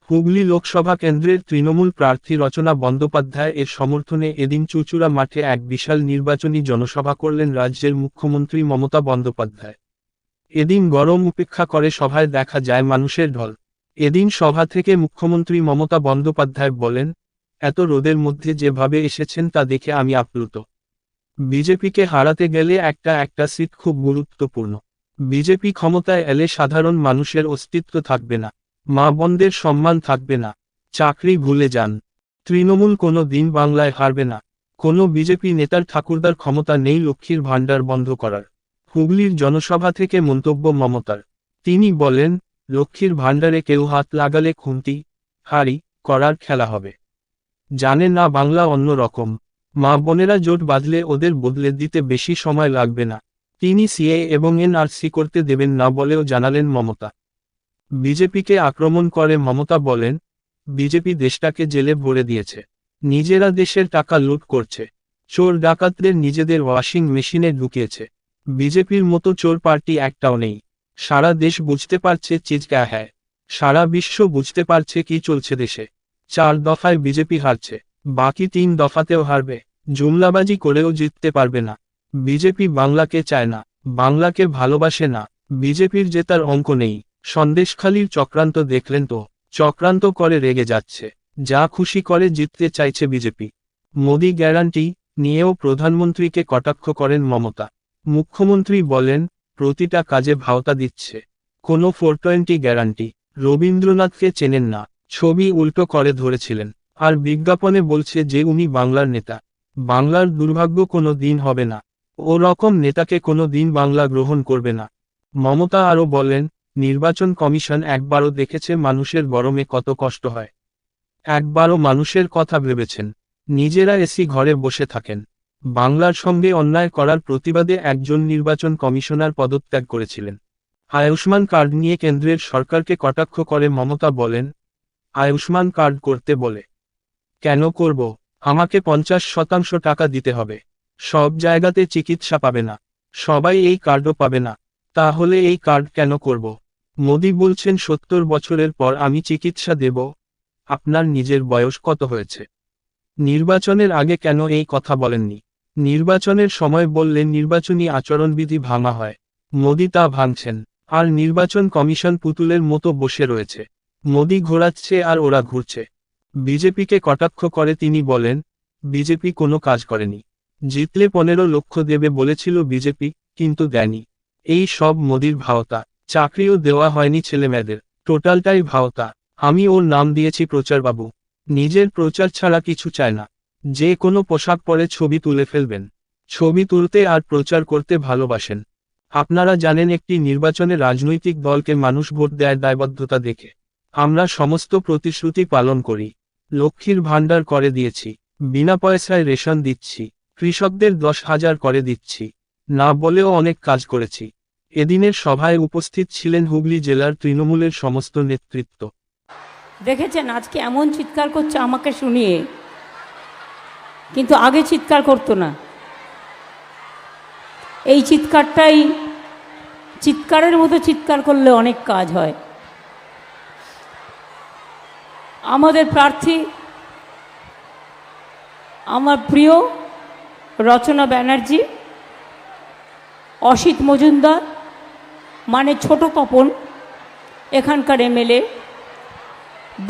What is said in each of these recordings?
হুগলি লোকসভা কেন্দ্রের তৃণমূল প্রার্থী রচনা বন্দ্যোপাধ্যায় এর সমর্থনে এদিন চুঁচুড়া মাঠে এক বিশাল নির্বাচনী জনসভা করলেন রাজ্যের মুখ্যমন্ত্রী মমতা বন্দ্যোপাধ্যায়। এদিন গরম উপেক্ষা করে সভায় দেখা যায় মানুষের ঢল। এদিন সভা থেকে মুখ্যমন্ত্রী মমতা বন্দ্যোপাধ্যায় বলেন, এত রোদের মধ্যে যেভাবে এসেছেন তা দেখে আমি আপ্লুত। বিজেপিকে হারাতে গেলে একটা সিট খুব গুরুত্বপূর্ণ। বিজেপি ক্ষমতায় এলে সাধারণ মানুষের অস্তিত্ব থাকবে না, মা বোনদের সম্মান থাকবে না, চাকরি ভুলে যান। তৃণমূল কোনো দিন বাংলায় হারবে না। কোনো বিজেপি নেতার ঠাকুরদার ক্ষমতা নেই লক্ষ্মীর ভাণ্ডার বন্ধ করার। হুগলির জনসভা থেকে মন্তব্য মমতার। তিনি বলেন, লক্ষ্মীর ভাণ্ডারে কেউ হাত লাগালে খুন্তি হাড়ি করার খেলা হবে। জানে না বাংলা অন্য রকম। মা বোনেরা জোট বাঁধলে ওদের বদলে দিতে বেশি সময় লাগবে না। তিনি সিএএ এবং এনআরসি করতে দেবেন না বলেও জানালেন মমতা। বিজেপিকে আক্রমণ করে মমতা বলেন, বিজেপি দেশটাকে জেলে ভরে দিয়েছে, নিজেরা দেশের টাকা লুট করছে, চোর ডাকাতদের নিজেদের ওয়াশিং মেশিনে ঢুকিয়েছে। বিজেপির মতো চোর পার্টি একটাও নেই। সারা দেশ বুঝতে পারছে চিজ ক্যা হ্যায়, সারা বিশ্ব বুঝতে পারছে কি চলছে দেশে। 4 দফায় বিজেপি হারছে, বাকি 3 দফাতেও হারবে। জুমলাবাজি করেও জিততে পারবে না। বিজেপি বাংলাকে চায় না, বাংলাকে ভালোবাসে না। বিজেপির জেতার অঙ্ক নেই। সন্দেশখালির চক্রান্ত দেখলেন তো, চক্রান্ত করে রেগে যাচ্ছে, যা খুশি করে জিততে চাইছে বিজেপি। মোদি গ্যারান্টি নিয়েও প্রধানমন্ত্রীকে কটাক্ষ করেন মমতা। মুখ্যমন্ত্রী বলেন, প্রতিটা কাজে ভাওতা দিচ্ছে, কোনো 420 গ্যারান্টি। রবীন্দ্রনাথকে চেনেন না, ছবি উল্টো করে ধরেছিলেন, আর বিজ্ঞাপনে বলছে যে উনি বাংলার নেতা। বাংলার দুর্ভাগ্য কোনো দিন হবে না। ও রকম নেতাকে কোনো দিন বাংলা গ্রহণ করবে না। মমতা আরও বলেন, নির্বাচন কমিশন একবারও দেখেছে মানুষের গরমে কত কষ্ট হয়? একবারও মানুষের কথা ভেবেছেন? নিজেরা এসি ঘরে বসে থাকেন। বাংলার সঙ্গে অন্যায় করার প্রতিবাদে একজন নির্বাচন কমিশনার পদত্যাগ করেছিলেন। আয়ুষ্মান কার্ড নিয়ে কেন্দ্রের সরকারকে কটাক্ষ করে মমতা বলেন, আয়ুষ্মান কার্ড করতে বলে কেন করব? আমাকে 50% টাকা দিতে হবে। সব জায়গাতে চিকিৎসা পাবে না, সবাই এই কার্ডও পাবে না, তাহলে এই কার্ড কেন করব? মোদি বলছেন 70 বছরের পর আমি চিকিৎসা দেব। আপনার নিজের বয়স কত হয়েছে? নির্বাচনের আগে কেন এই কথা বলেননি? নির্বাচনের সময় বললেন নির্বাচনী আচরণবিধি ভাঙা হয়। মোদি তা ভাঙছেন, আর নির্বাচন কমিশন পুতুলের মতো বসে রয়েছে। মোদি ঘোরাচ্ছে আর ওরা ঘুরছে। বিজেপিকে কটাক্ষ করে তিনি বলেন, বিজেপি কোনো কাজ করেনি। জিতলে 15 লক্ষ দেবে বলেছিল বিজেপি, কিন্তু দেয়নি। এই সব মোদির ভাওতা। চাকরিও দেওয়া হয়নি ছেলেমেয়েদের, টোটালটাই ভাওতা। আমি ওর নাম দিয়েছি প্রচারবাবু। নিজের প্রচার ছাড়া কিছু চায় না। যে কোনো পোশাক পরে ছবি তুলে ফেলবেন। ছবি তুলতে আর প্রচার করতে ভালোবাসেন। আপনারা জানেন একটি নির্বাচনে রাজনৈতিক দলকে মানুষ ভোট দেয় দায়বদ্ধতা দেখে। আমরা সমস্ত প্রতিশ্রুতি পালন করি। লক্ষ্মীর ভাণ্ডার করে দিয়েছি, বিনা পয়সায় রেশন দিচ্ছি, কৃষকদের 10,000 করে দিচ্ছি, না বলেও অনেক কাজ করেছি। এদিনের সভায় উপস্থিত ছিলেন হুগলি জেলার তৃণমূলের সমস্ত নেতৃত্ব। দেখেছেন আজকে এমন চিৎকার করছে আমাকে শুনিয়ে, কিন্তু আগে চিৎকার করতো না। এই চিৎকারের মতো চিৎকার করলে অনেক কাজ হয়। আমাদের প্রার্থী আমার প্রিয় রচনা ব্যানার্জি, অসিত মজুমদার মানে ছোট তপন এখানকার এমএলএ,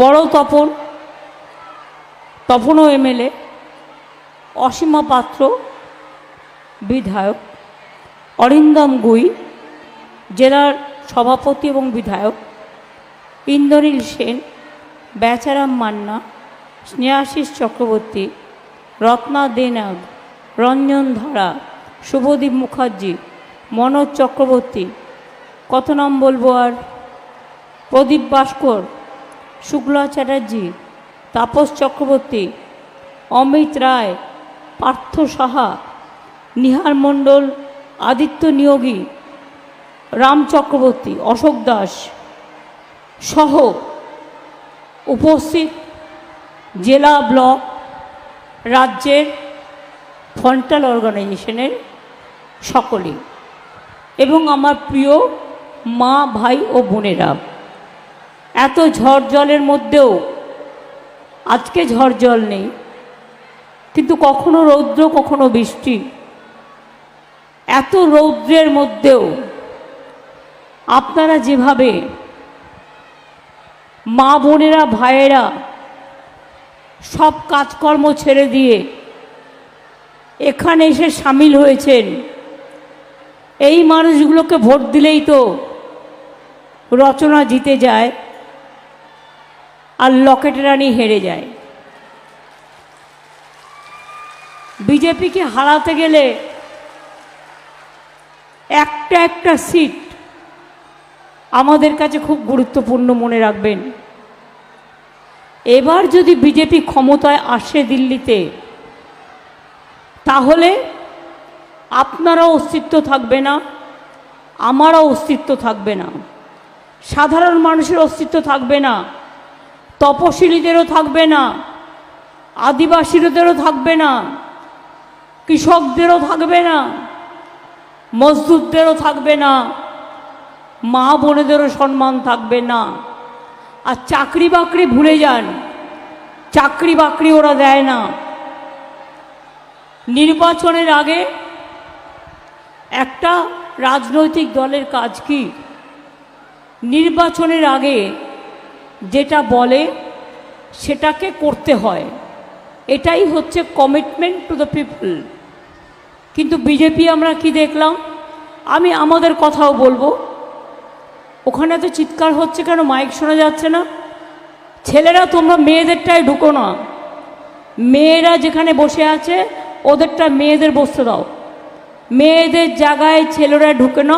বড় তপনও এমএলএ, অসীমা পাত্র বিধায়ক, অরিন্দম গুই জেলার সভাপতি এবং বিধায়ক, ইন্দ্রনীল সেন, বেচারাম মান্না, স্নেহাশিস চক্রবর্তী, রত্না দেনাগ, রঞ্জন ধারা, শুভদীপ মুখার্জি, মনোজ চক্রবর্তী, কত নাম বলবো আর, প্রদীপ ভাস্কর, শুক্লা চ্যাটার্জি, তাপস চক্রবর্তী, অমিত রায়, পার্থ সাহা, নিহার মণ্ডল, আদিত্য নিয়োগী, রাম চক্রবর্তী, অশোক দাস সহ উপস্থিত জেলা, ব্লক, রাজ্যের ফ্রন্টাল অর্গানাইজেশনের সকলে এবং আমার প্রিয় মা, ভাই ও বোনেরা, এত ঝড় জলের মধ্যেও, আজকে ঝড় জল নেই, কিন্তু কখনো রৌদ্র কখনো বৃষ্টি, এত রৌদ্রের মধ্যেও আপনারা যেভাবে মা বোনেরা ভাইয়েরা সব কাজকর্ম ছেড়ে দিয়ে এখানে এসে সামিল হয়েছেন, এই মানুষগুলোকে ভোট দিলেই তো রচনা জিতে যায় আর লকেট রানী হেরে যায়। বিজেপিকে হারাতে গেলে একটা একটা সিট আমাদের কাছে খুব গুরুত্বপূর্ণ, মনে রাখবেন। এবার যদি বিজেপি ক্ষমতায় আসে দিল্লিতে, তাহলে আপনারও অস্তিত্ব থাকবে না, আমারও অস্তিত্ব থাকবে না, সাধারণ মানুষের অস্তিত্ব থাকবে না, তপশিলীদেরও থাকবে না, আদিবাসীদেরও থাকবে না, কৃষকদেরও থাকবে না, মজদুরদেরও থাকবে না, মা বোনেদেরও সম্মান থাকবে না। আর চাকরি বাকরি ভুলে যান, চাকরি বাকরি ওরা দেয় না। নির্বাচনের আগে একটা রাজনৈতিক দলের কাজ কি? নির্বাচনের আগে যেটা বলে সেটাকে করতে হয়, এটাই হচ্ছে কমিটমেন্ট টু দ্য পিপল। কিন্তু বিজেপি আমরা কি দেখলাম? আমি আমাদের কথাও বলবো, ওখানে তো চিৎকার হচ্ছে কেন? মাইক শোনা যাচ্ছে না? ছেলেরা তোমরা মেয়েদেরটায় ঢুকো না, মেয়েরা যেখানে বসে আছে ওদেরটা মেয়েদের বসতে দাও, মেয়েদের জায়গায় ছেলেরা ঢুকে না।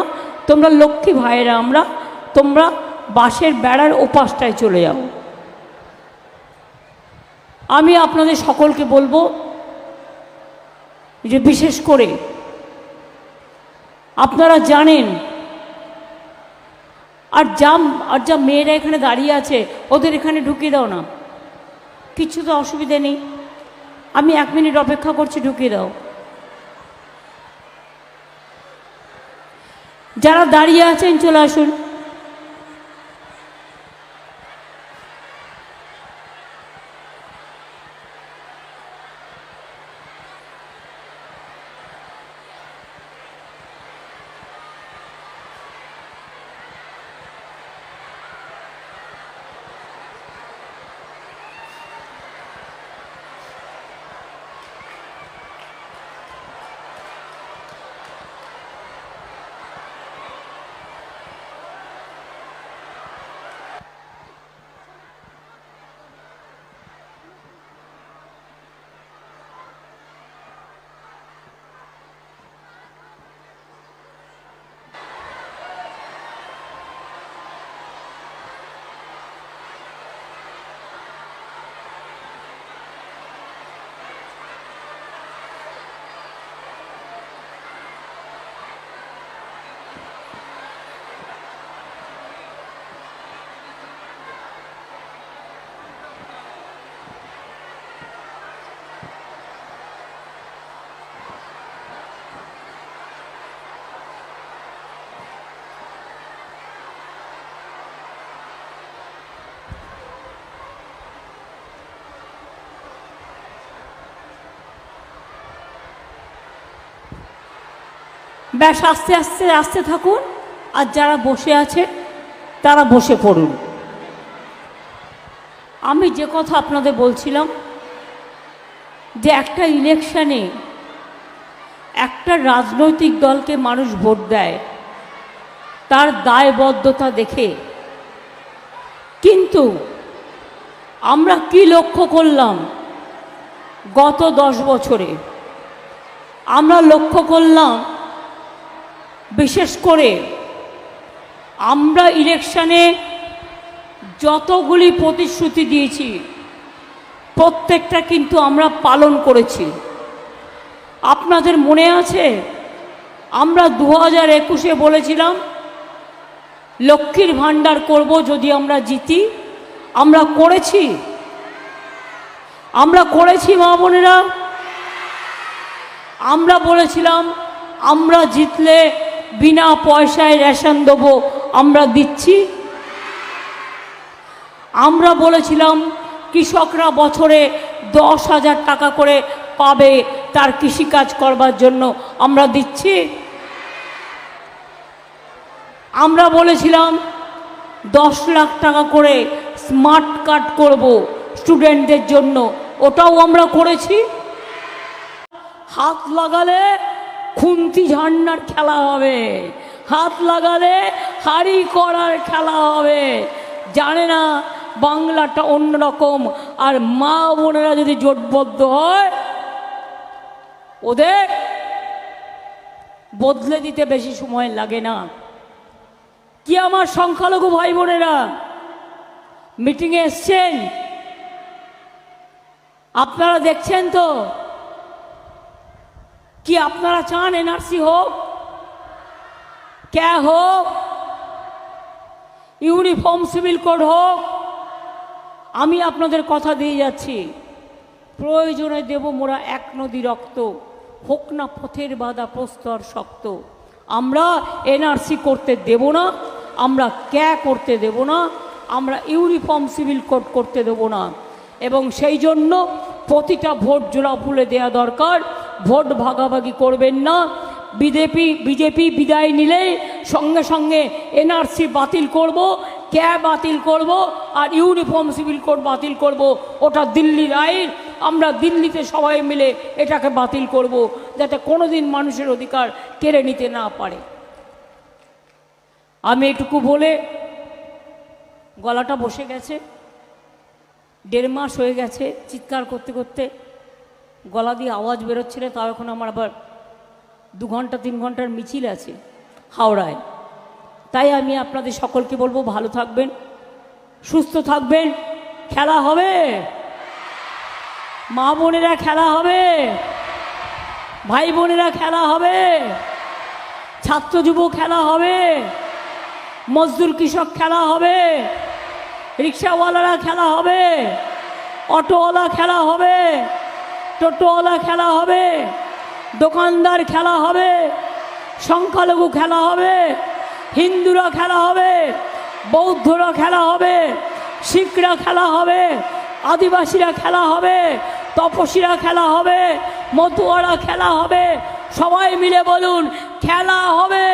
তোমরা লক্ষ্মী ভাইয়েরা, আমরা, তোমরা বাঁশের বেড়ার ওপাশটায় চলে যাও। আমি আপনাদের সকলকে বলবো যে বিশেষ করে আপনারা জানেন, আর যা মেয়েরা এখানে দাঁড়িয়ে আছে ওদের এখানে ঢুকিয়ে দাও না, কিছু তো অসুবিধে নেই, আমি 1 মিনিট অপেক্ষা করছি, ঢুকিয়ে দাও। যারা দাঁড়িয়ে আছেন চলে আসুন। ব্যাস, আস্তে আস্তে আস্তে থাকুন, আর যারা বসে আছে তারা বসে পড়ুন। আমি যে কথা আপনাদের বলছিলাম, যে একটা ইলেকশনে একটা রাজনৈতিক দলকে মানুষ ভোট দেয় তার দায়বদ্ধতা দেখে, কিন্তু আমরা কি লক্ষ্য করলাম গত 10 বছরে? আমরা লক্ষ্য করলাম, বিশেষ করে আমরা ইলেকশনে যতগুলি প্রতিশ্রুতি দিয়েছি প্রত্যেকটা কিন্তু আমরা পালন করেছি। আপনাদের মনে আছে আমরা 2021-এ বলেছিলাম লক্ষ্মীর ভাণ্ডার করব যদি আমরা জিতি। আমরা করেছি, আমরা করেছি মা বোনেরা। আমরা বলেছিলাম আমরা জিতলে বিনা পয়সায় রেশন দেবো, আমরা দিচ্ছি। আমরা বলেছিলাম কৃষকরা বছরে 10,000 টাকা করে পাবে তার কৃষিকাজ করবার জন্য, আমরা দিচ্ছি। আমরা বলেছিলাম 10 লাখ টাকা করে স্মার্ট কার্ড করব স্টুডেন্টদের জন্য, ওটাও আমরা করেছি। হাত লাগালে খুন্তি ঝান্নার খেলা হবে, হাত লাগালে হাড়ি করার খেলা হবে। জানে না বাংলাটা অন্যরকম, আর মা বোনেরা যদি জোটবদ্ধ হয় ওদের বদলে দিতে বেশি সময় লাগে না। কি আমার সংখ্যালঘু ভাই বোনেরা মিটিংয়ে এসছেন? আপনারা দেখছেন তো? কি আপনারা চান এনআরসি হোক, क्या হোক, ইউনিফর্ম সিভিল কোড হোক? আমি আপনাদের কথা দিয়ে যাচ্ছি, প্রয়োজনে দেব মোরা এক নদী রক্ত, হোক না পথের বাধা প্রস্তর শক্ত। আমরা এনআরসি করতে দেব না, আমরা ক্যা করতে দেব না, আমরা ইউনিফর্ম সিভিল কোড করতে দেব না। এবং সেই জন্য প্রতিটা ভোট জোড়া ফুলে দেওয়া দরকার, ভোট ভাগাভাগি করবেন না। বিজেপি বিদায় নিলেই সঙ্গে সঙ্গে এনআরসি বাতিল করব, ক্যা বাতিল করব, আর ইউনিফর্ম সিভিল কোড বাতিল করব। ওটা দিল্লির আইন, আমরা দিল্লিতে সবাই মিলে এটাকে বাতিল করব, যাতে কোনোদিন মানুষের অধিকার কেড়ে নিতে না পারে। আমি এটুকু বলে, গলাটা বসে গেছে, 1.5 মাস হয়ে গেছে চিৎকার করতে করতে গলা দিয়ে আওয়াজ বেরোচ্ছিল। তাও এখন আমার আবার 2 ঘন্টা 3 ঘন্টার মিছিল আছে হাওড়ায়। তাই আমি আপনাদের সকলকে বলবো, ভালো থাকবেন, সুস্থ থাকবেন। খেলা হবে, মা বোনেরা খেলা হবে, ভাই বোনেরা খেলা হবে, ছাত্র যুব খেলা হবে, মজদুর কৃষক খেলা হবে, রিক্সাওয়ালারা খেলা হবে, অটোওয়ালা খেলা হবে, টোটোওয়ালা খেলা হবে, দোকানদার খেলা হবে, সংখ্যালঘু খেলা হবে, হিন্দুরা খেলা হবে, বৌদ্ধরা খেলা হবে, শিখরা খেলা হবে, আদিবাসীরা খেলা হবে, তপসীরা খেলা হবে, মতুয়ারা খেলা হবে। সবাই মিলে বলুন, খেলা হবে,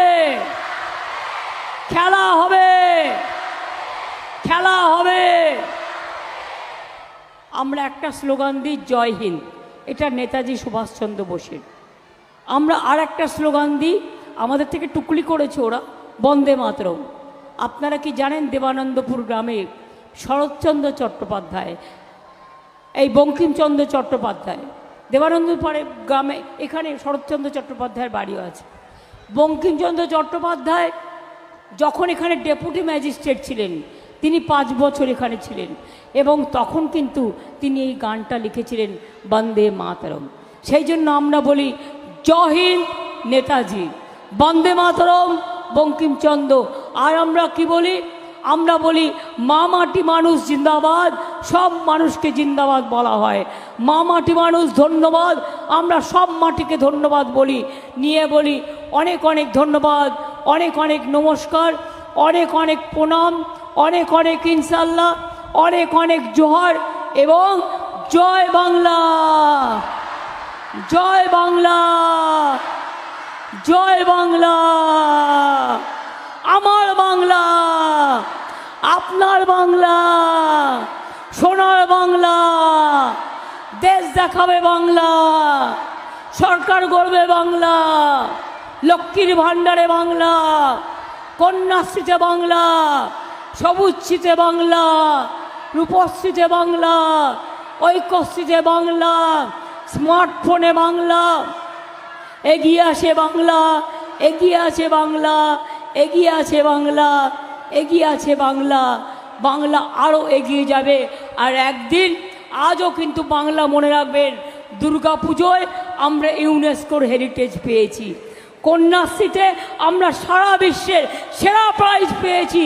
খেলা হবে, খেলা হবে। আমরা একটা স্লোগান দিই, জয় হিন্দ, এটা নেতাজি সুভাষচন্দ্র বোসের। আমরা আর একটা স্লোগান দিই, আমাদের থেকে টুকলি করেছে ওরা, বন্দে মাতরম। আপনারা কি জানেন দেবানন্দপুর গ্রামে শরৎচন্দ্র চট্টোপাধ্যায়, এই বঙ্কিমচন্দ্র চট্টোপাধ্যায়, দেবানন্দপুরে গ্রামে এখানে শরৎচন্দ্র চট্টোপাধ্যায়ের বাড়িও আছে। বঙ্কিমচন্দ্র চট্টোপাধ্যায় যখন এখানে ডেপুটি ম্যাজিস্ট্রেট ছিলেন, তিনি 5 বছর এখানে ছিলেন, এবং তখন কিন্তু তিনি এই গানটা লিখেছিলেন, বন্দে মাতরম। সেই জন্য আমরা বলি, জয় হিন্দ নেতাজি, বন্দে মাতরম বঙ্কিমচন্দ্র। আর আমরা কি বলি? আমরা বলি, মা মাটি মানুষ জিন্দাবাদ, সব মানুষকে জিন্দাবাদ বলা হয়। মা মাটি মানুষ ধন্যবাদ, আমরা সব মাটিকে ধন্যবাদ বলি। নিয়ে বলি, অনেক অনেক ধন্যবাদ, অনেক অনেক নমস্কার, অনেক অনেক প্রণাম, অনেক অনেক ইনশাল্লাহ, অনেক অনেক জোহার, এবং জয় বাংলা, জয় বাংলা, জয় বাংলা। আমার বাংলা, আপনার বাংলা, সোনার বাংলা, দেশ দেখাবে বাংলা, সরকার গড়বে বাংলা, লক্ষ্মীর ভাণ্ডারে বাংলা, কন্যাশ্রীতে বাংলা, সবুজশ্রীতে বাংলা, রূপশ্রীতে বাংলা, ঐক্যশ্রীতে বাংলা, স্মার্টফোনে বাংলা। এগিয়ে আসে বাংলা, এগিয়ে আছে বাংলা, এগিয়ে আছে বাংলা, এগিয়ে আছে বাংলা। বাংলা আরও এগিয়ে যাবে। আর একদিন, আজও কিন্তু বাংলা মনে রাখবেন, দুর্গা পুজোয় আমরা ইউনেস্কোর হেরিটেজ পেয়েছি, কন্যাশ্রীতে আমরা সারা বিশ্বের সেরা প্রাইজ পেয়েছি,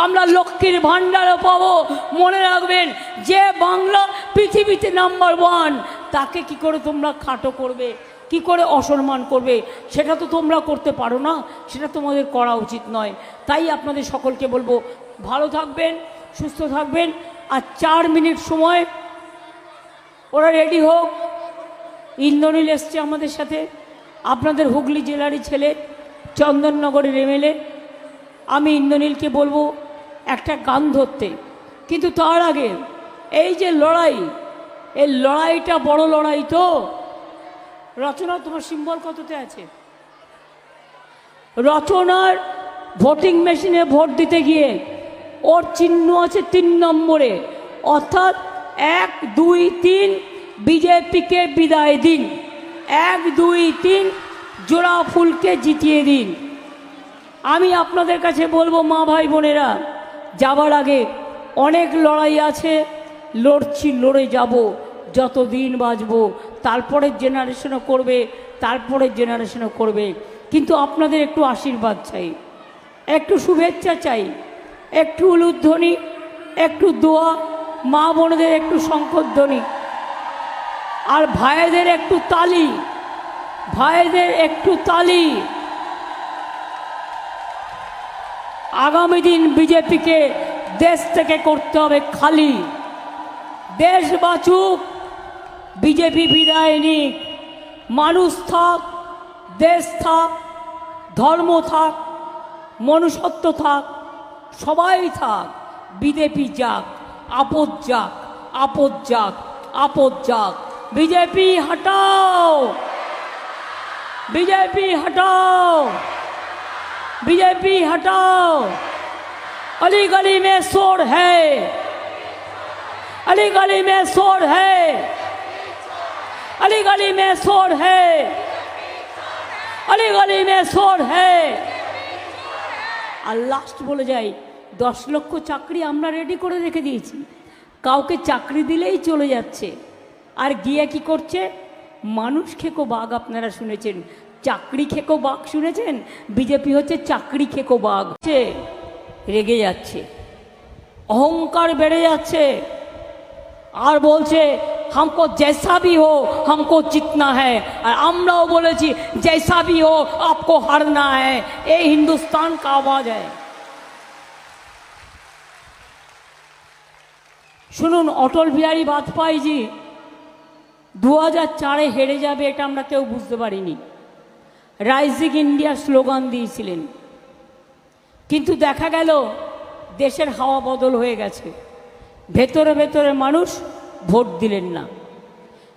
আমরা লক্ষ্মীর ভাণ্ডারও পাবো। মনে রাখবেন, যে বাংলা পৃথিবীতে নাম্বার 1, তাকে কি করে তোমরা খাটো করবে, কি করে অসম্মান করবে? সেটা তো তোমরা করতে পারো না, সেটা তোমাদের করা উচিত নয়। তাই আপনাদের সকলকে বলবো, ভালো থাকবেন, সুস্থ থাকবেন, আর 4 মিনিট সময় ওরা রেডি হোক। ইন্দ্রনীল এসছে আমাদের সাথে, আপনাদের হুগলি জেলারই ছেলে, চন্দননগরের এমএলএ। আমি ইন্দ্রনীলকে বলবো একটা গান ধরতে, কিন্তু তার আগে এই যে লড়াই, এই লড়াইটা বড় লড়াই। তো রচনা, তোমার সিম্বল কততে আছে? রচনার ভোটিং মেশিনে ভোট দিতে গিয়ে ওর চিহ্ন আছে 3 নম্বরে, অর্থাৎ 1, 2, 3 বিজেপিকে বিদায় দিন, 1, 2, 3 জোড়া ফুলকে জিতিয়ে দিন। আমি আপনাদের কাছে বলবো মা ভাই বোনেরা, যাবার আগে অনেক লড়াই আছে, লড়ছি, লড়ে যাব যতদিন বাঁচবো, তারপরের জেনারেশনও করবে, তারপরের জেনারেশনও করবে। কিন্তু আপনাদের একটু আশীর্বাদ চাই, একটু শুভেচ্ছা চাই, একটু উলুধ্বনি, একটু দোয়া, মা বোনদের একটু শঙ্খধ্বনি, আর ভাইদের একটু তালি, ভাইদের একটু তালি। আগামী দিন বিজেপিকে দেশ থেকে করতে হবে খালি। দেশ বাঁচুক, বিজেপি বিদায় নিক, মানুষ থাক, দেশ থাক, ধর্ম থাক, মনুষ্যত্ব থাক, সবাই থাক, বিজেপি যাক, আপদ যাক, আপদ যাক, আপদ যাক। बीजेपी हटाओ, बीजेपी हटाओ, बीजेपी हटाओ। अली गली में शोर है, अली गली में शोर है, अली गली में शोर है, अली गली में शोर है। আর লাস্ট বলে যাই, 10 লক্ষ চাকরি আমরা রেডি করে রেখে দিয়েছি। কাউকে চাকরি দিলেই চলে যাচ্ছে, আর গিয়ে কি করছে? মানুষ খেকো বাঘ। আপনারা শুনেছেন চাকরি খেকো বাঘ, শুনেছেন? বিজেপি হচ্ছে চাকরি খেকো বাঘ। রেগে যাচ্ছে, অহংকার বেড়ে যাচ্ছে, আর বলছে हमको जैसा भी हो हमको जीतना है। और আমরাও বলেছি जैसा भी हो आपको हारना है। ये हिंदुस्तान का आवाज है। শুনুন, অটল বিহারী বাজপেয়ীজি 2004-এ হেরে যাবে এটা আমরা কেউ বুঝতে পারিনি। রাইজিং ইন্ডিয়া স্লোগান দিয়েছিলেন, কিন্তু দেখা গেল দেশের হাওয়া বদল হয়ে গেছে, ভেতরে ভেতরে মানুষ ভোট দিলেন না।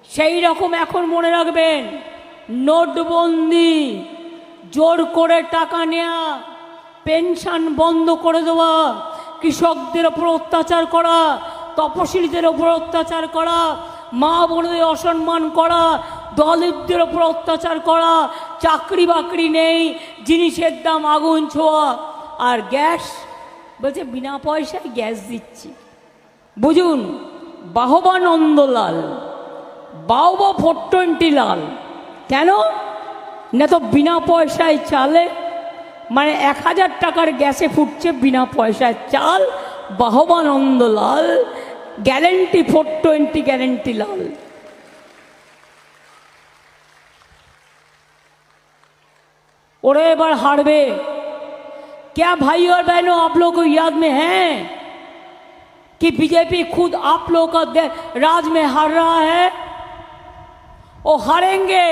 সেই রকম এখন মনে রাখবেন, নোটবন্দি, জোর করে টাকা নেওয়া, পেনশন বন্ধ করে দেওয়া, কৃষকদের ওপর অত্যাচার করা, তপশিলীদের ওপর অত্যাচার করা, মা বোনদের অসম্মান করা, দলিতদের ওপর অত্যাচার করা, চাকরি বাকরি নেই, জিনিসের দাম আগুন ছোঁয়া, আর গ্যাস বলছে বিনা পয়সায় গ্যাস দিচ্ছি। বুঝুন, বাহবা নন্দলাল, বাহবা 420 লাল। কেন না? তো বিনা পয়সায় চালে, মানে 1000 টাকার গ্যাসে ফুটছে বিনা পয়সায় চাল। বাহবা নন্দলাল, গ্যারেন্টি 420 গ্যারেন্টি लाल। ओरे बार हारबे। क्या भाई और बहनों, आप लोगों को याद में है कि बीजेपी खुद आप लोगों का राज में हार रहा है? वो हारेंगे।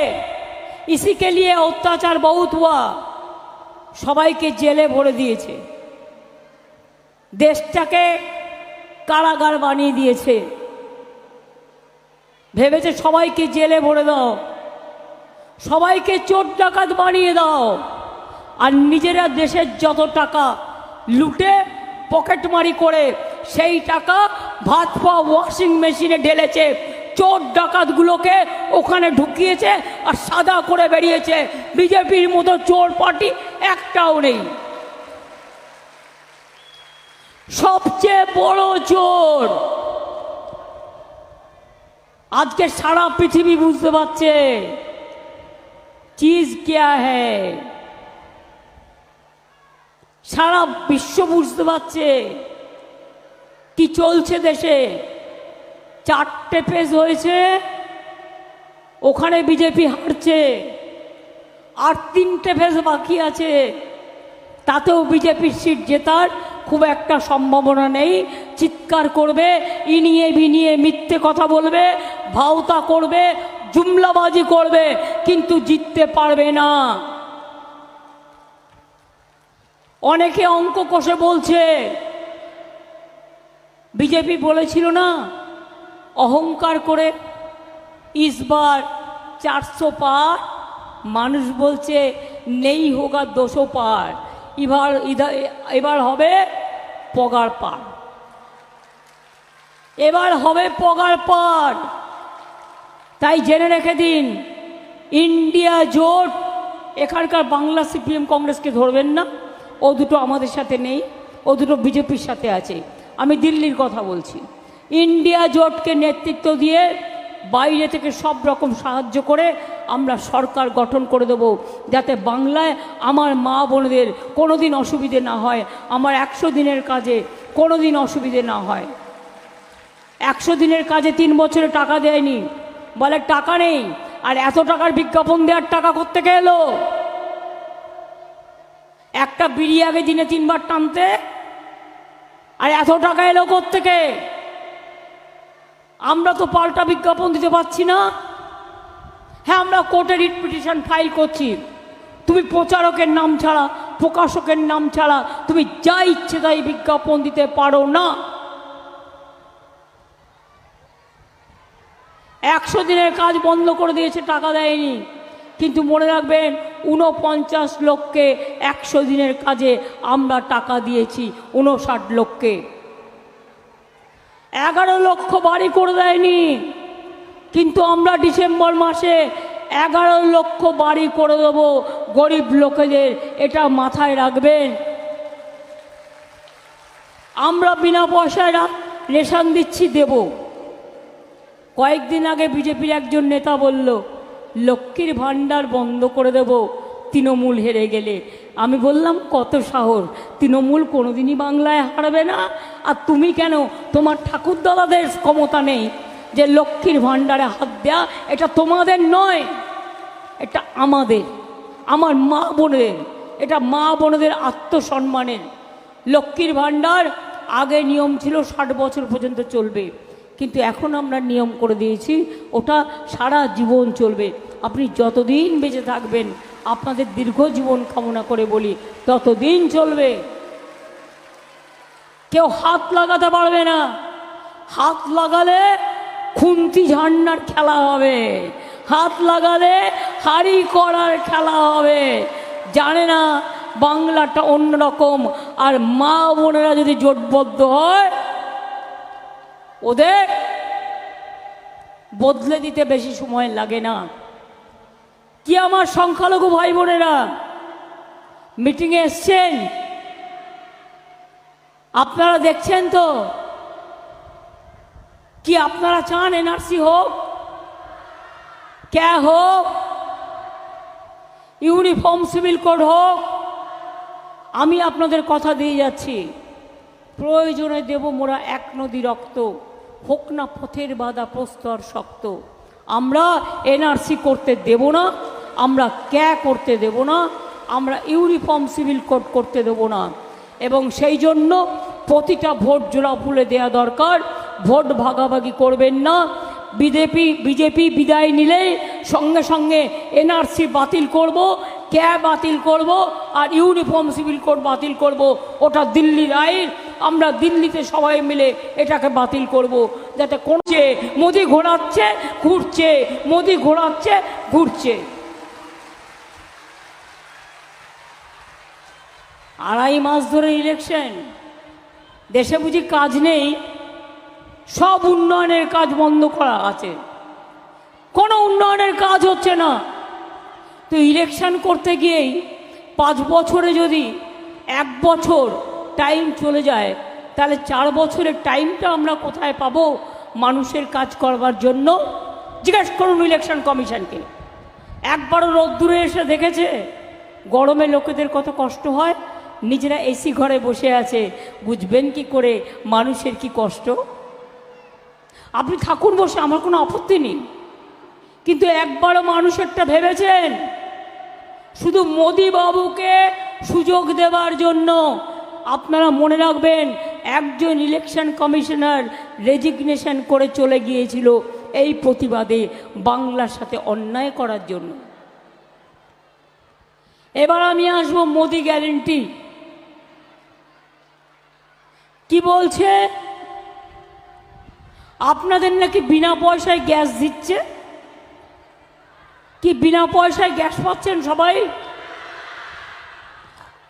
इसी के लिए अत्याचार बहुत हुआ, সবাইকে জেলে ভরে দিয়েছে, দেশটাকে কারাগার বানিয়ে দিয়েছে। ভেবেছে সবাইকে জেলে ভরে দাও, সবাইকে চোর ডাকাত বানিয়ে দাও, আর নিজেরা দেশের যত টাকা লুটে পকেটমারি করে সেই টাকা ভাত পাওয়া ওয়াশিং মেশিনে ঢেলেছে, চোর ডাকাতগুলোকে ওখানে ঢুকিয়েছে আর সাদা করে বেরিয়েছে। বিজেপির মতো চোর পার্টি একটাও নেই। সবচেয়ে বড় চোর আজকে সারা পৃথিবী বুঝতে পারছে চিজ क्या है। সারা বিশ্ব বুঝতে পারছে কি চলছে দেশে। 4টে পেজ হয়েছে, ওখানে বিজেপি হারছে, আর 3টে পেজ বাকি আছে, তাতেও বিজেপির সিট জেতার খুব একটা সম্ভাবনা নেই। চিৎকার করবে, ইনিয়ে বিনিয়ে মিথ্যে কথা বলবে, ভাওতা করবে, জুমলাবাজি করবে, কিন্তু জিততে পারবে না। অনেকে অঙ্ক কষে বলছে, বিজেপি বলেছিল না অহংকার করে ইসবার 400 পার, মানুষ বলছে নেই হোগা 200 পার, এবার হবে পগার পার, এবার হবে পগার পার। তাই জেনে রেখে দিন, ইন্ডিয়া জোট, এখানকার বাংলা সিপিএম কংগ্রেসকে ধরবেন না, ও দুটো আমাদের সাথে নেই, ও দুটো বিজেপির সাথে আছে। আমি দিল্লির কথা বলছি। ইন্ডিয়া জোটকে নেতৃত্ব দিয়ে বাইরে থেকে সব রকম সাহায্য করে আমরা সরকার গঠন করে দেব, যাতে বাংলায় আমার মা বোনদের কোনো দিন অসুবিধে না হয়, আমার 100 দিনের কাজে কোনো দিন অসুবিধে না হয়। 100 দিনের কাজে 3 বছরে টাকা দেয়নি, বলে টাকা নেই। আর এত টাকার বিজ্ঞাপন দেওয়ার টাকা কোত্থেকে এলো? একটা বিড়ি আগে দিনে 3 বার টানতে, আর এত টাকা এলো কোত্থেকে? আমরা তো পাল্টা বিজ্ঞাপন দিতে পারছি না। হ্যাঁ, আমরা কোর্টে রিট পিটিশন ফাইল করছি, তুমি প্রচারকের নাম ছাড়া, প্রকাশকের নাম ছাড়া তুমি যা ইচ্ছে তাই বিজ্ঞাপন দিতে পারো না। 100 দিনের কাজ বন্ধ করে দিয়েছে, টাকা দেয়নি। কিন্তু মনে রাখবেন, 49 লক্ষকে 100 দিনের কাজে আমরা টাকা দিয়েছি, 59 লক্ষকে। 11 লক্ষ বাড়ি করে দেয়নি, কিন্তু আমরা ডিসেম্বর মাসে 11 লক্ষ বাড়ি করে দেবো গরিব লোকেদের, এটা মাথায় রাখবেন। আমরা বিনা পয়সায় রেশন দিচ্ছি, দেব। কয়েকদিন আগে বিজেপির একজন নেতা বলল লক্ষ্মীর ভাণ্ডার বন্ধ করে দেব তৃণমূল হেরে গেলে। আমি বললাম কত সাহস, তৃণমূল কোনোদিনই বাংলায় হারবে না। আর তুমি কেন, তোমার ঠাকুরদাদাদের ক্ষমতা নেই যে লক্ষ্মীর ভাণ্ডারে হাত দেয়া? এটা তোমাদের নয়, এটা আমাদের, আমার মা বোনের, এটা মা বোনদের আত্মসম্মানের। লক্ষ্মীর ভাণ্ডার আগে নিয়ম ছিল 60 বছর পর্যন্ত চলবে, কিন্তু এখন আমরা নিয়ম করে দিয়েছি ওটা সারা জীবন চলবে। আপনি যতদিন বেঁচে থাকবেন, আপনাদের দীর্ঘ জীবন কামনা করে বলি, ততদিন চলবে। কেউ হাত লাগাতে পারবে না। হাত লাগালে খুন্তি ঝান্নার খেলা হবে, হাত লাগালে হাড়ি করার খেলা হবে। জানে না বাংলাটা অন্যরকম। আর মা বোনেরা যদি জোটবদ্ধ হয়, ওদের বদলে দিতে বেশি সময় লাগে না। কি আমার সংখ্যালঘু ভাই বোনেরা মিটিংয়ে এসছেন, আপনারা দেখছেন তো? কি আপনারা চান এনআরসি হোক, ক্যা হোক, ইউনিফর্ম সিভিল কোড হোক? আমি আপনাদের কথা দিয়ে যাচ্ছি, প্রয়োজনে দেব মোরা 1 নদী রক্ত, হোক না পথের বাধা প্রস্তর শক্ত। আমরা এনআরসি করতে দেব না, আমরা ক্যা করতে দেব না, আমরা ইউনিফর্ম সিভিল কোড করতে দেব না। এবং সেই জন্য প্রতিটা ভোট জোড়া ফুলে দেওয়া দরকার। ভোট ভাগাভাগি করবেন না। বিজেপি বিদায় নিলেই সঙ্গে সঙ্গে এনআরসি বাতিল করব, ক্যা বাতিল করব, আর ইউনিফর্ম সিভিল কোড বাতিল করব। ওটা দিল্লির আইন, আমরা দিল্লিতে সবাই মিলে এটাকে বাতিল করব, যাতে কোনছে মোদি ঘোরাচ্ছে ঘুরছে, মোদি ঘোরাচ্ছে ঘুরছে। 2.5 মাস ধরে ইলেকশন, দেশে বুঝি কাজ নেই? সব উন্নয়নের কাজ বন্ধ করা আছে, কোনো উন্নয়নের কাজ হচ্ছে না। তো ইলেকশন করতে গিয়েই 5 বছরে যদি 1 বছর টাইম চলে যায়, তাহলে 4 বছরের টাইমটা আমরা কোথায় পাবো মানুষের কাজ করবার জন্য? জিজ্ঞেস করুন ইলেকশন কমিশনকে। একবারও রোদ্দুরে এসে দেখেছে গরমে লোকেদের কত কষ্ট হয়? নিজেরা এসি ঘরে বসে আছে, বুঝবেন কি করে মানুষের কি কষ্ট? আপনি থাকুন বসে, আমার কোনো আপত্তি নেই, কিন্তু একবারও মানুষেরটা ভেবেছেন? শুধু মোদি বাবুকে সুযোগ দেওয়ার জন্য। আপনারা মনে রাখবেন, একজন ইলেকশন কমিশনার রেজিগনেশন করে চলে গিয়েছিল এই প্রতিবাদে, বাংলার সাথে অন্যায় করার জন্য। এবার আমি আসবো মোদি গ্যারেন্টি। কি বলছে? আপনাদের নাকি বিনা পয়সায় গ্যাস দিচ্ছে। কি বিনা পয়সায় গ্যাস পাচ্ছেন সবাই?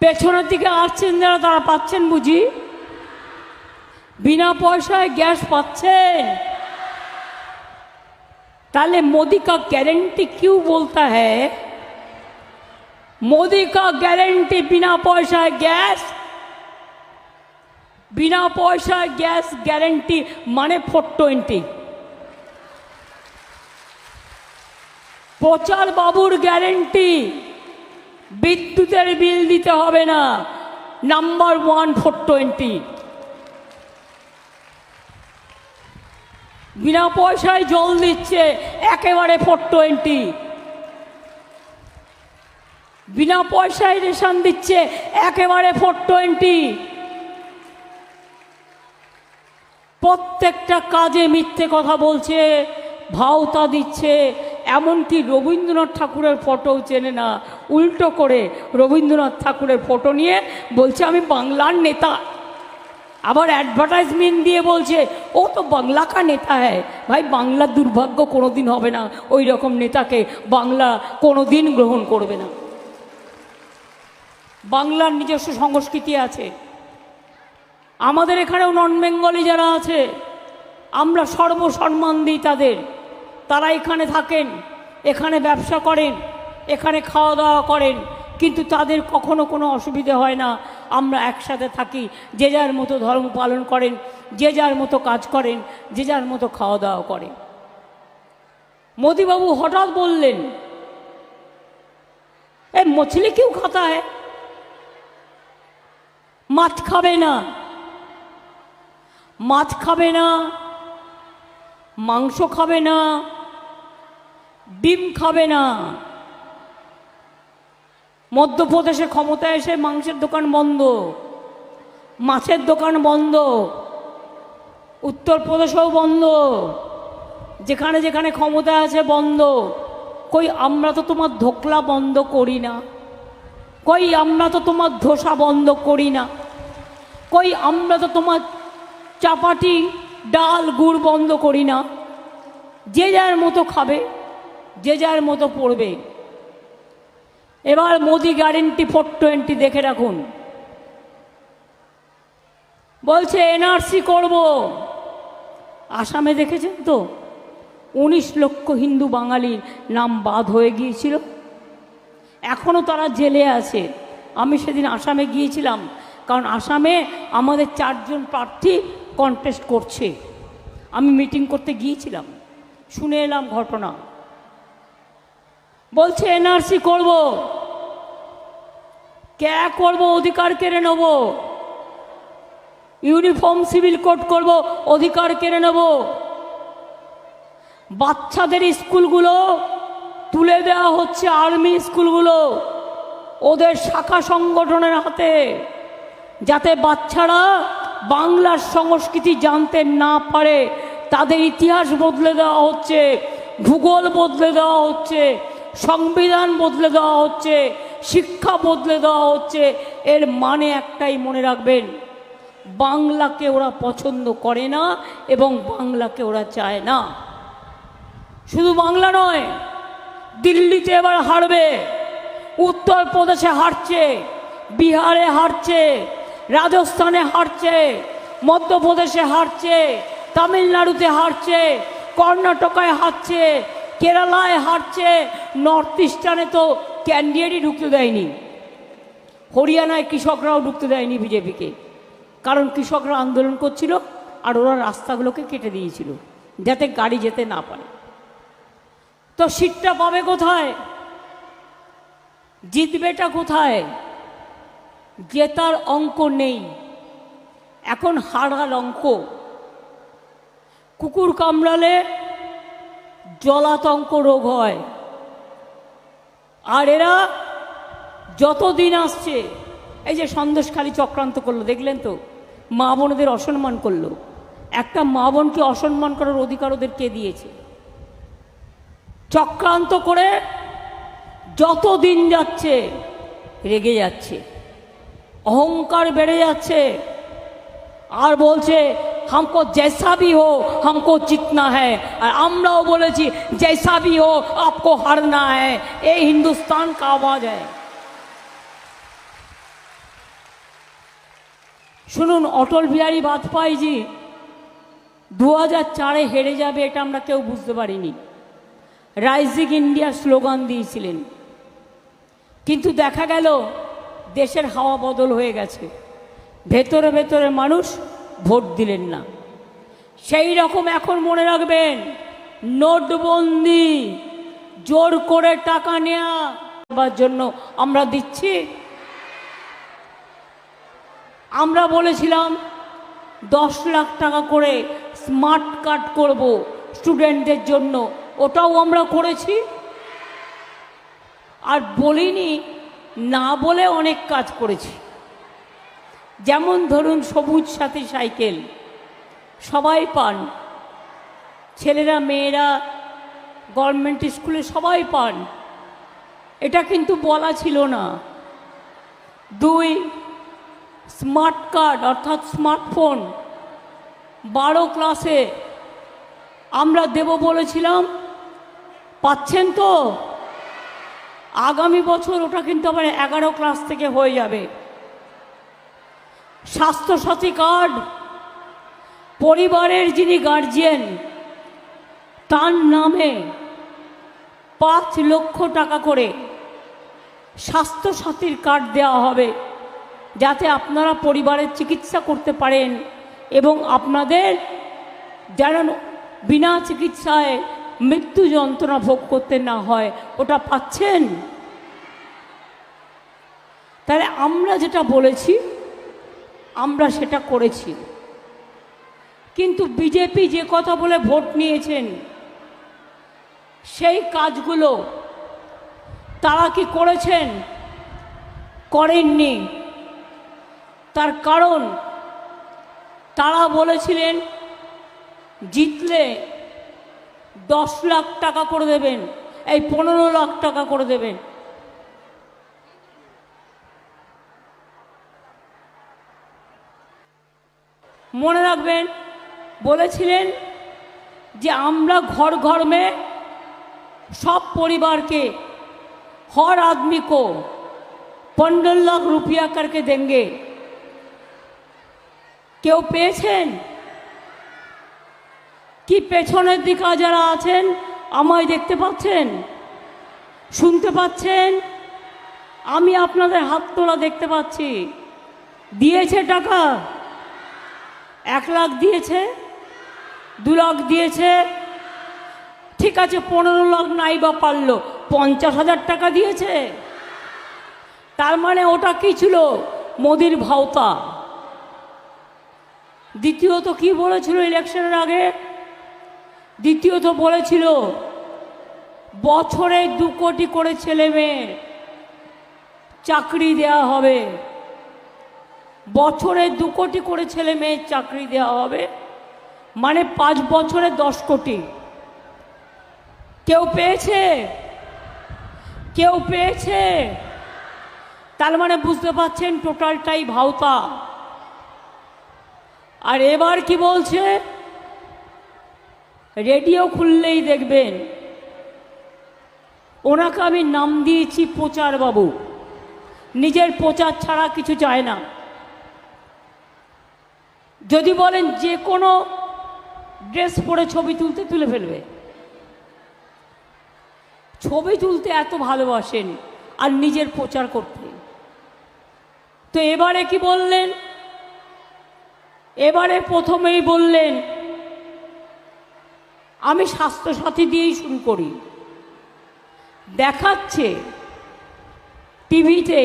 পেছনের দিকে আসছেন যারা, তারা পাচ্ছেন বুঝি? बिना पैसा गैस पाচ্ছেন? ताले मोदी का गारंटी क्यों बोलता है? मोदी का गारंटी बिना पैसा गैस, बिना पैसा गैस गारंटी माने 420। প্রচার বাবুর গ্যারেন্টি, বিদ্যুতের বিল দিতে হবে না, নাম্বার 1 420। বিনা পয়সায় জল দিচ্ছে একেবারে 420। বিনা পয়সায় রেশন দিচ্ছে একেবারে 420। প্রত্যেকটা কাজে মিথ্যে কথা বলছে, ভাওতা দিচ্ছে। এমনকি রবীন্দ্রনাথ ঠাকুরের ফটো চেনে না, উল্টো করে রবীন্দ্রনাথ ঠাকুরের ফটো নিয়ে বলছে আমি বাংলার নেতা। আবার অ্যাডভার্টাইজমেন্ট দিয়ে বলছে ও তো বাংলা কা নেতা হ্যায়। ভাই, বাংলার দুর্ভাগ্য কোনোদিন হবে না, ওই রকম নেতাকে বাংলা কোনোদিন গ্রহণ করবে না। বাংলার নিজস্ব সংস্কৃতি আছে। আমাদের এখানেও নন বেঙ্গলি যারা আছে, আমরা সর্বসম্মান দিই তাদের। তারা এখানে থাকেন, এখানে ব্যবসা করেন, এখানে খাওয়া দাওয়া করেন, কিন্তু তাদের কখনো কোনো অসুবিধে হয় না। আমরা একসাথে থাকি, যে যার মতো ধর্ম পালন করেন, যে যার মতো কাজ করেন, যে যার মতো খাওয়া দাওয়া করেন। মোদিবাবু হঠাৎ বললেন এ মছলি কিউ খাতা হ্যায়? মাছ খাবে না, মাছ খাবে না, মাংস খাবে না, ডিম খাবে না। মধ্যপ্রদেশে ক্ষমতায় এসে মাংসের দোকান বন্ধ, মাছের দোকান বন্ধ, উত্তরপ্রদেশেও বন্ধ, যেখানে যেখানে ক্ষমতা আছে বন্ধ। কই আমরা তো তোমার ধোকলা বন্ধ করি না, কই আমরা তো তোমার ধোসা বন্ধ করি না, কই আমরা তো তোমার চাপাটি ডাল গুড় বন্ধ করি না। যে যার মতো খাবে, যে যার মতো পড়বে। এবার মোদি গ্যারেন্টি 420 দেখে রাখুন। বলছে এনআরসি করব। আসামে দেখেছেন তো 19 লক্ষ হিন্দু বাঙালির নাম বাদ হয়ে গিয়েছিল, এখনও তারা জেলে আছে। আমি সেদিন আসামে গিয়েছিলাম, কারণ আসামে আমাদের 4 জন প্রার্থী কন্টেস্ট করছে। আমি মিটিং করতে গিয়েছিলাম, শুনে এলাম ঘটনা। বলছে এনআরসি করব। কে করব? অধিকার কেড়ে নেব। ইউনিফর্ম সিভিল কোড করব, অধিকার কেড়ে নেব। বাচ্চাদের স্কুলগুলো তুলে দেওয়া হচ্ছে আর্মি স্কুলগুলো ওদের শাখা সংগঠনের হাতে, যাতে বাচ্চারা বাংলার সংস্কৃতি জানতে না পারে। তাদের ইতিহাস বদলে দেওয়া হচ্ছে, ভূগোল বদলে দেওয়া হচ্ছে, সংবিধান বদলে দেওয়া হচ্ছে, শিক্ষা বদলে দেওয়া হচ্ছে। এর মানে একটাই মনে রাখবেন, বাংলাকে ওরা পছন্দ করে না এবং বাংলাকে ওরা চায় না। শুধু বাংলা নয়, দিল্লিতে এবার হারবে, উত্তরপ্রদেশে হারছে, বিহারে হারছে, রাজস্থানে হারছে, মধ্যপ্রদেশে হারছে, তামিলনাড়ুতে হারছে, কর্ণাটকায় হারছে, কেরালায় হারছে। নর্থ ইস্টার্নে তো ক্যান্ডিডেটই ঢুকতে দেয়নি। হরিয়ানায় কৃষকরাও ঢুকতে দেয়নি বিজেপিকে, কারণ কৃষকরা আন্দোলন করছিল আর ওরা রাস্তাগুলোকে কেটে দিয়েছিল যাতে গাড়ি যেতে না পারে। তো সিটটা পাবে কোথায়? জিতবেটা কোথায়? জেতার অঙ্ক নেই, এখন হারার অঙ্ক। কুকুর কামড়ালে জলাতঙ্ক রোগ হয়। আর এরা যতদিন আসছে, এই যে সন্দেশখালী চক্রান্ত করলো দেখলেন তো, মা বোনদের অসম্মান করলো। একটা মা বোনকে অসম্মান করার অধিকার ওদের কে দিয়েছে? চক্রান্ত করে যত দিন যাচ্ছে রেগে যাচ্ছে, অহংকার বেড়ে যাচ্ছে, আর বলছে हमको जैसा भी हो हमको जीतना है। और আমরাও বলেছি जैसा भी हो आपको हारना है। ये हिंदुस्तान का आवाज है। শুনুন, অটল বিহারী বাজপেয়ীজি 2004-এ হেরে যাবে এটা আমরা কেউ বুঝতে পারিনি। রাইজিং ইন্ডিয়া স্লোগান দিয়েছিলেন, কিন্তু দেখা গেল দেশের হাওয়া বদল হয়ে গেছে, ভেতরে ভেতরে মানুষ ভোট দিলেন না। সেই রকম এখন মনে রাখবেন, নোটবন্দি, জোর করে টাকা নেওয়ার জন্য আমরা দিচ্ছি। আমরা বলেছিলাম 10 লাখ টাকা করে স্মার্ট কার্ড করব স্টুডেন্টদের জন্য, ওটাও আমরা করেছি। আর বলিনি না বলে অনেক কাজ করেছি। যেমন ধরুন সবুজ সাথী সাইকেল সবাই পান, ছেলেরা মেয়েরা গভর্নমেন্ট স্কুলে সবাই পান, এটা কিন্তু বলা ছিল না। 2, স্মার্ট কার্ড অর্থাৎ স্মার্টফোন 12 ক্লাসে আমরা দেব বলেছিলাম, পাচ্ছেন তো? আগামী বছর ওটা কিন্তু আবার 11 ক্লাস থেকে হয়ে যাবে। স্বাস্থ্যসাথী কার্ড, পরিবারের যিনি গার্জিয়ান তার নামে 5 লক্ষ টাকা করে স্বাস্থ্যসাথীর কার্ড দেওয়া হবে, যাতে আপনারা পরিবারের চিকিৎসা করতে পারেন এবং আপনাদের যেন বিনা চিকিৎসায় মৃত্যু যন্ত্রণা ভোগ করতে না হয়। ওটা পাচ্ছেন? তাহলে আমরা যেটা বলেছি আমরা সেটা করেছি। কিন্তু বিজেপি যে কথা বলে ভোট নিয়েছেন সেই কাজগুলো তারা কি করেছেন? করেননি। তার কারণ তারা বলেছিলেন জিতলে 10 লাখ টাকা করে দেবেন, এই 15 লাখ টাকা করে দেবেন। মনে রাখবেন, বলেছিলেন যে আমরা घर घर में सब परिवार के हर आदमी को 15 लाख रुपया करके देंगे। কেউ পেয়েছেন কি? পেছনের দিকে যারা আছেন আমায় দেখতে পাচ্ছেন, শুনতে পাচ্ছেন? আমি আপনাদের হাত তোলা দেখতে পাচ্ছি। দিয়েছে টাকা? 1 লাখ দিয়েছে, 2 লাখ দিয়েছে, ঠিক আছে 15 লাখ নাই বা পারলো, 50,000 টাকা দিয়েছে। তার মানে ওটা কি ছিল? মোদির ভাওতা। দ্বিতীয়ত কি বলেছিল ইলেকশনের আগে? দ্বিতীয়ত বলেছিল বছরে 2 কোটি করে ছেলে মেয়ে চাকরি দেওয়া হবে, বছরে 2 কোটি করে ছেলে মেয়ের চাকরি দেওয়া হবে, মানে 5 বছরে 10 কোটি। কেউ পেয়েছে? কেউ পেয়েছে? তার মানে বুঝতে পারছেন টোটালটাই ভাওতা। আর এবার কি বলছে? রেডিও খুললেই দেখবেন ওনাকে আমি নাম দিয়েছি প্রচার বাবু। নিজের প্রচার ছাড়া কিছু চায় না। যদি বলেন যে কোনো ড্রেস পরে ছবি তুলতে তুলে ফেলবে। ছবি তুলতে এত ভালোবাসেন আর নিজের প্রচার করতে। তো এবারে কি বললেন? এবারে প্রথমেই বললেন আমি স্বাস্থ্যসাথী দিয়েই শুরু করি। দেখাচ্ছে টিভিতে,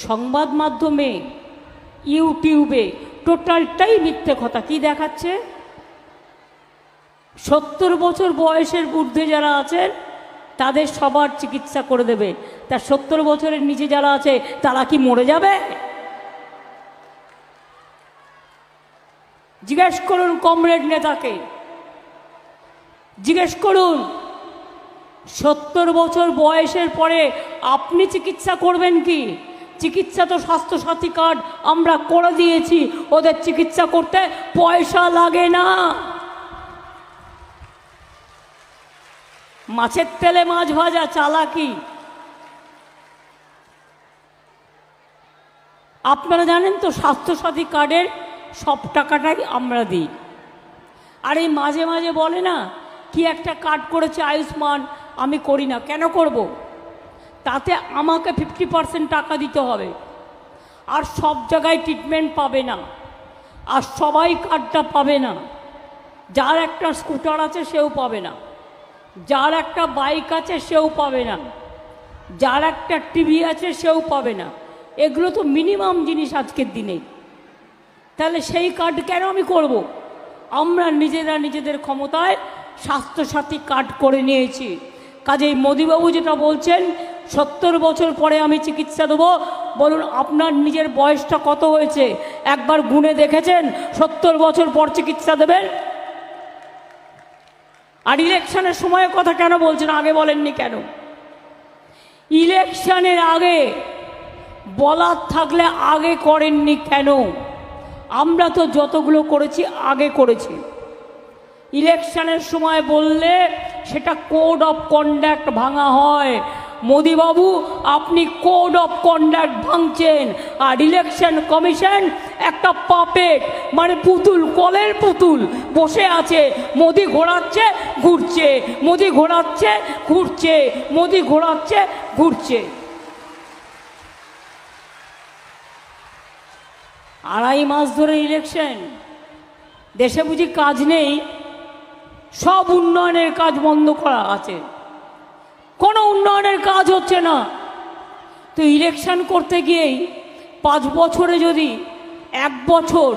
সংবাদ মাধ্যমে, ইউটিউবে, টোটালটাই মিথ্যে কথা। কি দেখাচ্ছে? 70 বছর বয়সের ঊর্ধ্বে যারা আছেন তাদের সবার চিকিৎসা করে দেবে। তার 70 বছরের নিচে যারা আছে তারা কি মরে যাবে? জিজ্ঞেস করুন কমরেড নেতাকে, জিজ্ঞেস করুন 70 বছর বয়সের পরে আপনি চিকিৎসা করবেন কি? চিকিৎসা তো স্বাস্থ্যসাথী কার্ড আমরা করে দিয়েছি, ওদের চিকিৎসা করতে পয়সা লাগে না। মাছের তেলে মাছ ভাজা চালাকি। আপনারা জানেন তো স্বাস্থ্যসাথী কার্ডের সব টাকাটাই আমরা দিই। আর এই মাঝে মাঝে বলে না কি একটা কার্ড করেছে আয়ুষ্মান, আমি করি না। কেন করব? তাতে আমাকে 50% টাকা দিতে হবে, আর সব জায়গায় ট্রিটমেন্ট পাবে না, আর সবাই কার্ডটা পাবে না। যার একটা স্কুটার আছে সেও পাবে না, যার একটা বাইক আছে সেও পাবে না, যার একটা টিভি আছে সেও পাবে না। এগুলো তো মিনিমাম জিনিস আজকের দিনে। তাহলে সেই কার্ড কেন আমি করব? আমরা নিজেরা নিজেদের ক্ষমতায় স্বাস্থ্যসাথী কার্ড করে নিয়েছি। কাজেই মোদিবাবু যেটা বলছেন 70 বছর পরে আমি চিকিৎসা দেবো, বলুন আপনার নিজের বয়সটা কত হয়েছে একবার গুণে দেখেছেন? 70 বছর পর চিকিৎসা দেবেন? আর ইলেকশনের সময়ের কথা কেন বলছেন? আগে বলেননি কেন? ইলেকশনের আগে বলার থাকলে আগে করেননি কেন? আমরা তো যতগুলো করেছি আগে করেছি। ইলেকশনের সময় বললে সেটা কোড অফ কন্ডাক্ট ভাঙা হয়। মোদিবাবু আপনি কোড অফ কন্ডাক্ট ভাঙছেন, আর ইলেকশন কমিশন একটা পাপেট, মানে পুতুল, কলের পুতুল বসে আছে। মোদি ঘোরাচ্ছে ঘুরছে, মোদি ঘোরাচ্ছে ঘুরছে, মোদি ঘোরাচ্ছে ঘুরছে। 2.5 মাস ধরে ইলেকশন, দেশে বুঝি কাজ নেই? সব উন্নয়নের কাজ বন্ধ করা আছে, কোনো উন্নয়নের কাজ হচ্ছে না। তো ইলেকশন করতে গিয়েই 5 বছরে যদি 1 বছর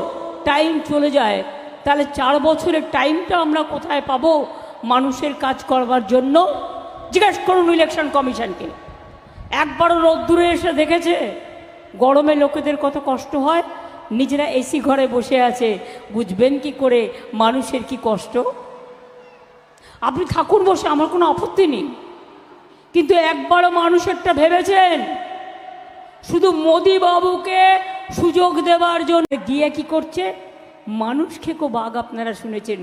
টাইম চলে যায়, তাহলে 4 বছরের টাইমটা আমরা কোথায় পাবো মানুষের কাজ করবার জন্য? জিজ্ঞেস করুন ইলেকশন কমিশনকে। একবারও রোদ্দুরে এসে দেখেছে গরমে লোকেদের কত কষ্ট হয়? নিজেরা এসি ঘরে বসে আছে, বুঝবেন কি করে মানুষের কি কষ্ট? আপনি থাকুন বসে, আমার কোনো আপত্তি নেই, কিন্তু একবারও মানুষেরটা ভেবেছেন? শুধু মোদি বাবুকে সুযোগ দেওয়ার জন্য গিয়ে কি করছে? মানুষ খেকো বাঘ আপনারা শুনেছেন,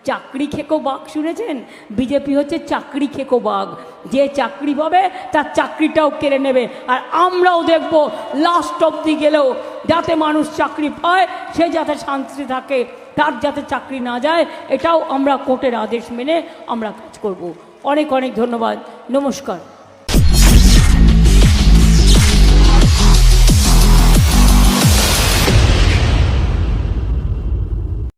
চাকরি খেকো বাঘ শুনেছেন? বিজেপি হচ্ছে চাকরি খেকো বাঘ, যে চাকরি পাবে তার চাকরিটাও কেড়ে নেবে। আর আমরাও দেখব লাস্ট অবধি গেলেও যাতে মানুষ চাকরি পায়, সে যাতে শান্তিতে থাকে, তার যাতে চাকরি না যায়, এটাও আমরা কোর্টের আদেশ মেনে আমরা কাজ করব। অনেক অনেক ধন্যবাদ, নমস্কার।